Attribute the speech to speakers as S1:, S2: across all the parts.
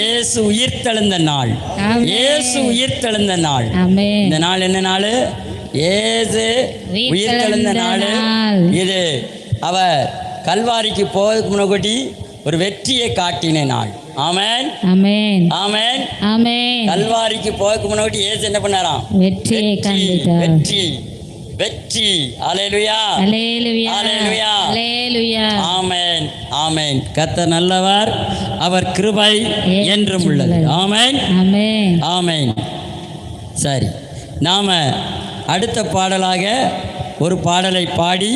S1: இயேசு உயிர்த்தெழுந்த நாள். இயேசு உயிர்த்தெழுந்த நாள். இந்த நாள் என்ன நாள்? இயேசு உயிர்த்தெழுந்த நாள். இது அவர் கல்வாரிக்கு போவதற்கு முன்னாடி ஒரு வெற்றியை காட்டின நாள். ஆமென் ஆமென் ஆமென் ஆமென். கல்வாரிக்கு போவதற்கு முன்னாடி இயேசு என்ன பண்ணாராம்? வெற்றியை காண்பித்தார். வெற்றி வெற்றி. அல்லேலூயா அல்லேலூயா அல்லேலூயா அல்லேலூயா. ஆமென் ஆமென். கர்த்தர் நல்லவர், அவர் கிருபை என்றும் உள்ளது. ஆமென் ஆமென் ஆமென். சரி, நாம அடுத்த பாடலாக ஒரு பாடலை பாடி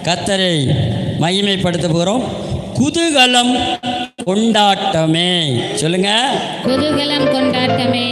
S1: கர்த்தரை மகிமைப்படுத்த போகிறோம். குதூகலம் கொண்டாட்டமே. சொல்லுங்க, குதூகலம் கொண்டாட்டமே.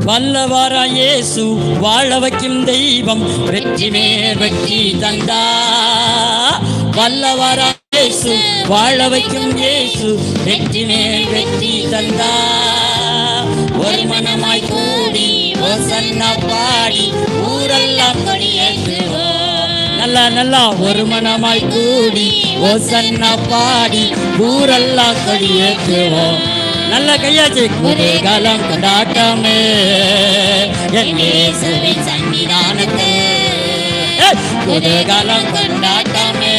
S1: வல்லவரா இயேசு வாழ வைக்கும் தெய்வம், வெற்றி மேல் வெற்றி தந்தா. வல்லவரா இயேசு வாழ வைக்கும் இயேசு, வெற்றி மேல் வெற்றி தந்தா. ஒரு மனமாய் கூடி ஓசன்னா பாடி ஊரெல்லாம் கொடியேற்றுவோம். நல்லா நல்லா ஒரு மனமாய் கூடி ஓசன்னா பாடி ஊரெல்லாம் கொடியேற்றுவோம். நல்ல கையாச்சு. குதூகலம் கொண்டாட்டமே என் இயேசுவின் சன்னிதானத்தில். குதூகலம் கொண்டாட்டமே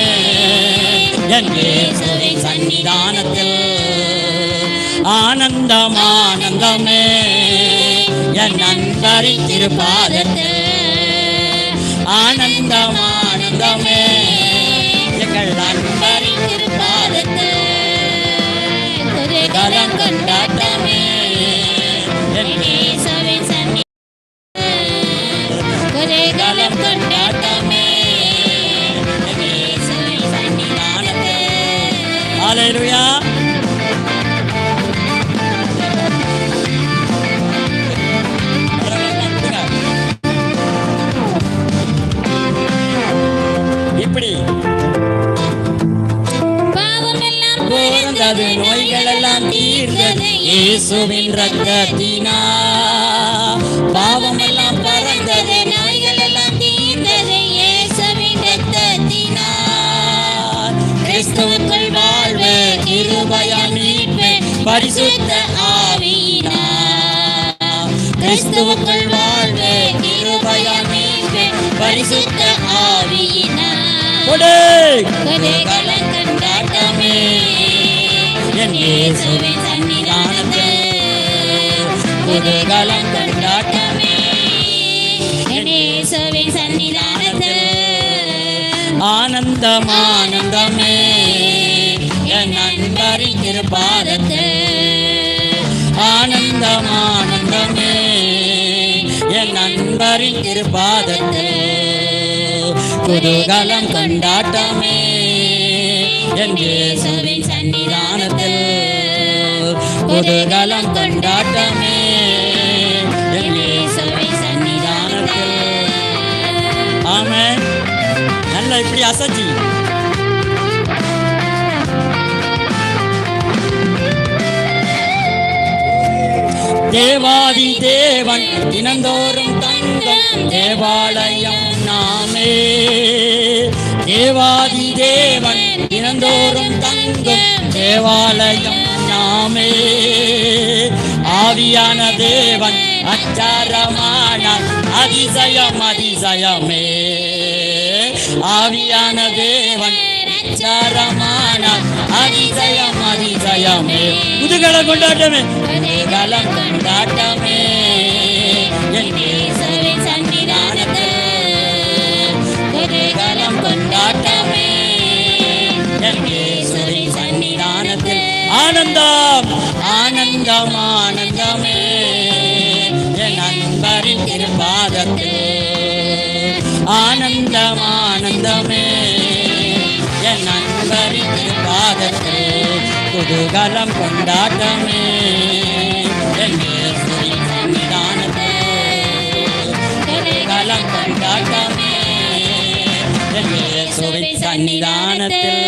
S1: என் இயேசுவின் சன்னிதானத்தில். ஆனந்தம் ஆனந்தமே என் நண்பரின் திருப்பாதத்தில். ஆனந்தம் ஆனந்தமே எங்கள் நண்பரின் திருப்பாதத்தில். குதூகலம் கொண்டாட்டமே என் இயேசுவின் சன்னிதானத்தில். குதூகலம் கொண்டாட்டமே என் இயேசுவின் சன்னிதானத்தில். அல்லேலூயா. இப்படி போறது, நோய்கள் எல்லாம் தீர்ந்தது இயேசுவின் ரத்தத்தினால். பாவம் எல்லாம் பறந்தது, நோய்கள் எல்லாம் தீர்ந்தது இயேசுவின் ரத்தத்தினால். கிறிஸ்துவுக்குள் வாழ்வு, கிருபையால் மீட்பு, பரிசுத்த ஆவியினால். கிறிஸ்துவுக்குள் வாழ்வு, கிருபையால் மீட்பு, பரிசுத்த ஆவியினால். குதூகலம் கொண்டாட்டமே என் இயேசுவின் சன்னிதானத்தில். குதூகலம் கொண்டாட்டமே என் இயேசுவின் சன்னிதானத்தில். ஆனந்தம் ஆனந்தமே என் நண்பரின் திருப்பாதத்தில். ஆனந்தம் ஆனந்தமே என் நண்பரின் திருப்பாதத்தில். குதூகலம் கொண்டாட்டமே என் இயேசுவின் சன்னிதானத்தில். குதூகலம் கொண்டாட்டமே என் இயேசுவின் சன்னிதானத்தில். ஆமென். நல்லா இப்படி அசத்தி தேவாதி தேவன் தினந்தோறும் தங்கம் தேவாலயம் நாமே. தேவாதி தேவன் தினந்தோறும் தங்கம் தேவாலயம் நாமே. ஆவியான தேவன் அச்சாரமான அதிசயம் அதிசயமே. ஆவியான தேவன் அச்சாரமான அதிசயம் அதிசயமே. குதூகலம் கொண்டாட்டமே. குதூகலம் கொண்டாட்டமே என் இயேசுவின் சன்னிதானத்தில். குதூகலம் கொண்டாட்டமே என் இயேசுவின் சன்னிதானத்தில். ஆனந்தம் ஆனந்தம் ஆனந்தமே என் நண்பரின் திருப்பாதத்தில். ஆனந்தம் ஆனந்தமே என் நண்பரின் திருப்பாதத்தில். குதூகலம் கொண்டாட்டமே என் இயேசுவின் சன்னிதானத்தில். குதூகலம் கொண்டாட்டமே என் இயேசுவின் சன்னிதானத்தில்.